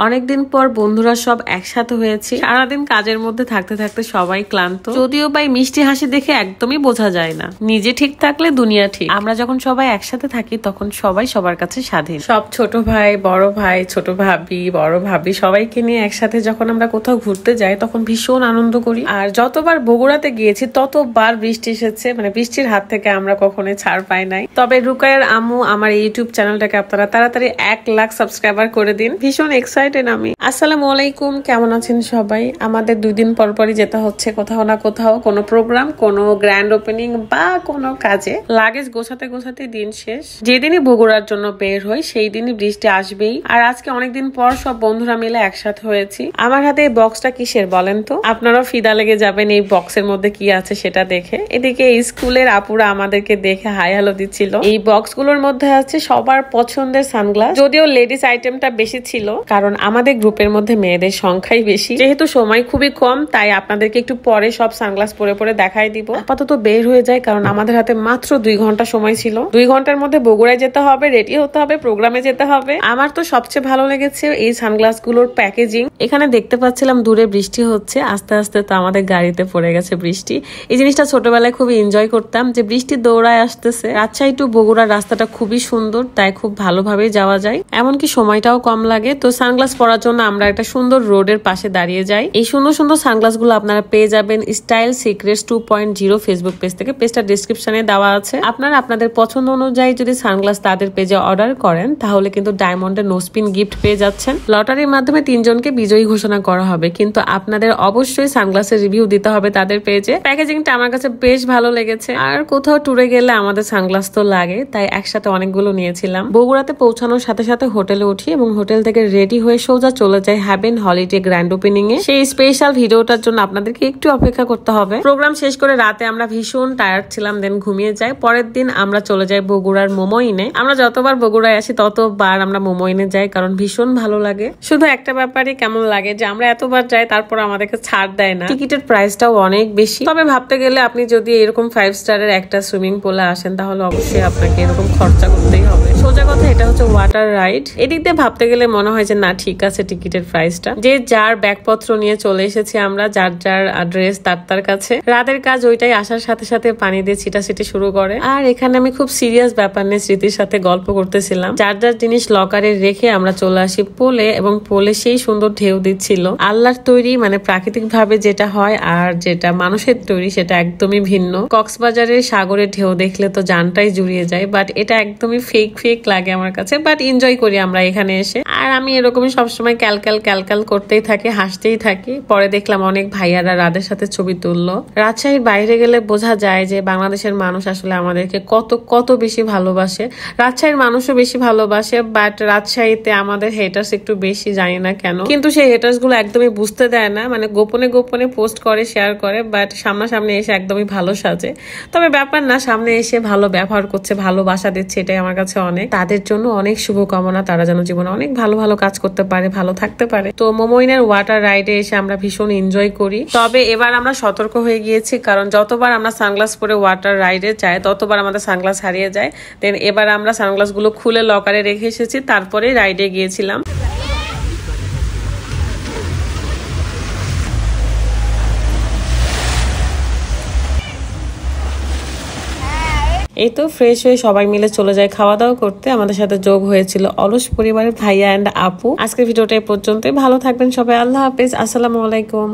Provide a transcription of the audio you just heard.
অনেকদিন পর বন্ধুরা সব একসাথে হয়েছি। সারাদিন কাজের মধ্যে থাকতে থাকতে সবাই ক্লান্ত, যদিও বা মিষ্টি হাসি দেখে একদমই বোঝা যায় না নিজে ঠিক থাকলে দুনিয়া ঠিক। আমরা যখন সবাই একসাথে থাকি তখন সবাই সবার কাছে স্বাধীন। সব ছোট ভাই, ছোট ভাবি, বড় ভাবি সবাইকে নিয়ে একসাথে যখন আমরা কোথাও ঘুরতে যাই তখন ভীষণ আনন্দ করি। আর যতবার বগুড়াতে গিয়েছি ততবার বৃষ্টি এসেছে, মানে বৃষ্টির হাত থেকে আমরা কখনোই ছাড় পাই নাই। তবে রুকায়ার আম্মু আমার ইউটিউব চ্যানেলটাকে আপনারা তাড়াতাড়ি 1 লাখ সাবস্ক্রাইবার করে দিন। ভীষণ এক্সাইটেড আমি। আসসালামু আলাইকুম, কেমন আছেন সবাই? আমাদের 2 দিন পরপরই যেতে হচ্ছে কোথাও না কোথাও, কোনো প্রোগ্রাম, কোনো গ্র্যান্ড ওপেনিং বা কোনো কাজে। লাগেজ গোছাতে দিন শেষ। যেদিনই বগুড়ার জন্য বের হই সেই দিনই বৃষ্টি আসবেই। আর আজকে অনেকদিন পর সব বন্ধুরা মিলে একসাথে হয়েছি। আমার হাতে এই বক্সটা কিসের বলেন তো? আপনারাও ফিদা লেগে যাবেন এই বক্সের মধ্যে কি আছে সেটা দেখে। এদিকে স্কুলের আপুরা আমাদেরকে দেখে হাই হ্যালো দিচ্ছিল। এই বক্সগুলোর মধ্যে আছে সবার পছন্দের সানগ্লাস, যদিও লেডিস আইটেমটা বেশি ছিল কারণ আমাদের গ্রুপের মধ্যে মেয়েদের সংখ্যাই বেশি। যেহেতু সময় খুবই কম তাই আপনাদেরকে একটু পরে সব সানগ্লাস পরে দেখাই দিব। আপাতত বের হয়ে যায় কারণ আমাদের হাতে মাত্র 2 ঘন্টা সময় ছিল। 2 ঘন্টার মধ্যে বগুড়ায় যেতে হবে, রেডি হতে হবে, প্রোগ্রামে যেতে হবে। আমার তো সবচেয়ে ভালো লেগেছে এই সানগ্লাস গুলোর প্যাকেজিং। এখানে দেখতে পাচ্ছিলাম দূরে বৃষ্টি হচ্ছে, আস্তে আস্তে তো আমাদের গাড়িতে পড়ে গেছে বৃষ্টি। এই জিনিসটা ছোটবেলায় খুবই এনজয় করতাম যে বৃষ্টি দৌড়ায় আসতেছে। রাজশাহী টু বগুড়ার রাস্তাটা খুবই সুন্দর, তাই খুব ভালোভাবেই যাওয়া যায়, এমনকি সময়টাও কম লাগে। তো সানগ্লাস পরার জন্য আমরা একটা সুন্দর রোডের পাশে দাঁড়িয়ে যাই। এই সুন্দর সুন্দর সানগ্লাস গুলো আপনারা পেয়ে যাবেন স্টাইল সিক্রেটস 2.0 ফেসবুক পেজ থেকে। পেজটা ডিসক্রিপশনে দেওয়া আছে। আপনারা আপনাদের পছন্দ অনুযায়ী যদি সানগ্লাস তাদের পেজে অর্ডার করেন তাহলে কিন্তু ডায়মন্ডের নোস্পিন গিফট পেয়ে যাচ্ছেন। লটারির মাধ্যমে 3 জনকে বিজয়ী ঘোষণা করা হবে, কিন্তু আপনাদের অবশ্যই সানগ্লাসের রিভিউ দিতে হবে তাদের পেজে। প্যাকেজিংটা আমার কাছে বেশ ভালো লেগেছে। আর কোথাও ট্যুরে গেলে আমাদের সানগ্লাস তো লাগে, তাই একসাথে অনেকগুলো নিয়েছিলাম। বগুড়াতে পৌঁছানোর সাথে সাথে হোটেলে উঠি এবং হোটেল থেকে রেডি হয়ে সোজা চলে যাই হ্যাভেন হলিডে গ্র্যান্ড ওপেনিং এ। সেই স্পেশাল ভিডিওটার জন্য আপনাদেরকে একটু অপেক্ষা করতে হবে। প্রোগ্রাম শেষ করে রাতে আমরা ভীষণ টায়ার্ড ছিলাম, দেন ঘুমিয়ে যাই। পরের দিন আমরা চলে যাই বগুড়ার মোমোইনে। আমরা যতবার বগুড়ায় আসি ততবার আমরা মোমোইনে যাই কারণ ভীষণ ভালো লাগে। শুধু একটা ব্যাপারই কেমন লাগে যে আমরা এতবার যাই তারপর আমাদেরকে ছাড় দেয় না। টিকিটের প্রাইসটাও অনেক বেশি। তবে ভাবতে গেলে আপনি যদি এরকম 5 স্টারের একটা সুইমিং পুলে আসেন তাহলে অবশ্যই আপনাকে এরকম খরচা করতেই হবে। সোজা কথা এটা হচ্ছে ওয়াটার রাইড। এদিক দিয়ে ভাবতে গেলে মনে হয় যে না ঠিক আছে টিকিটের প্রাইসটা। যে যার ব্যাগপত্র নিয়ে চলে এসেছি আমরা, যার ড্রেস তার কাছে। রাতের কাজ ওইটাই, আসার সাথে সাথে পানি দিয়ে ছিটাছিটি শুরু করে। আর এখানে আমি খুব সিরিয়াস ব্যাপার নিয়ে স্মৃতির সাথে গল্প করতেছিলাম। যার জিনিস লকারে রেখে আমরা চলে আসি পোলে, এবং পোলে সেই সুন্দর ঢেউ দিচ্ছিল। আল্লাহর তৈরি, মানে প্রাকৃতিক ভাবে যেটা হয় আর যেটা মানুষের তৈরি সেটা একদমই ভিন্ন। কক্সবাজারের সাগরের ঢেউ দেখলে তো জানটাই জুড়িয়ে যায়, বাট এটা একদমই ফেক লাগে আমার কাছে। বাট এনজয় করি আমরা এখানে এসে। আর আমি এরকমই সবসময় ক্যালকাল করতেই থাকি, হাসতেই থাকি। পরে দেখলাম অনেক ভাইয়ারা রাদের সাথে ছবি তুললো। রাজশাহীর বাইরে গেলে বোঝা যায় যে বাংলাদেশের মানুষ আসলে আমাদেরকে কত বেশি ভালোবাসে। রাজশাহীর মানুষও বেশি ভালোবাসে, বাট রাজশাহীতে আমাদের হেটার্স একটু বেশি, জানি না কেন। কিন্তু সেই হেটার্স গুলো একদমই বুঝতে দেয় না, মানে গোপনে পোস্ট করে, শেয়ার করে, বাট সামনাসামনি এসে একদমই ভালো সাজে। তবে ব্যাপার না, সামনে এসে ভালো ব্যবহার করছে, ভালোবাসা দিচ্ছে, এটাই আমার কাছে অনেক। তাদের জন্য অনেক শুভকামনা, তারা যেন জীবনে অনেক ভালো কাজ করতে পারে, ভালো থাকতে পারে। তো মোমোইনের ওয়াটার রাইডে এসে আমরা ভীষণ এনজয় করি। তবে এবার আমরা সতর্ক হয়ে গিয়েছি কারণ যতবার আমরা সানগ্লাস পরে ওয়াটার রাইডে যাই ততবার আমাদের সানগ্লাস হারিয়ে যায়। দেন এবার আমরা সানগ্লাস গুলো খুলে লকারে রেখে এসেছি, তারপরে রাইডে গিয়েছিলাম। এই তো ফ্রেশ হয়ে সবাই মিলে চলে যায় খাওয়া দাওয়া করতে। আমাদের সাথে যোগ হয়েছিল অলস পরিবারের ভাইয়া এন্ড আপু। আজকের ভিডিওটা এই পর্যন্তই। ভালো থাকবেন সবাই। আল্লাহ হাফেজ। আসসালামু আলাইকুম।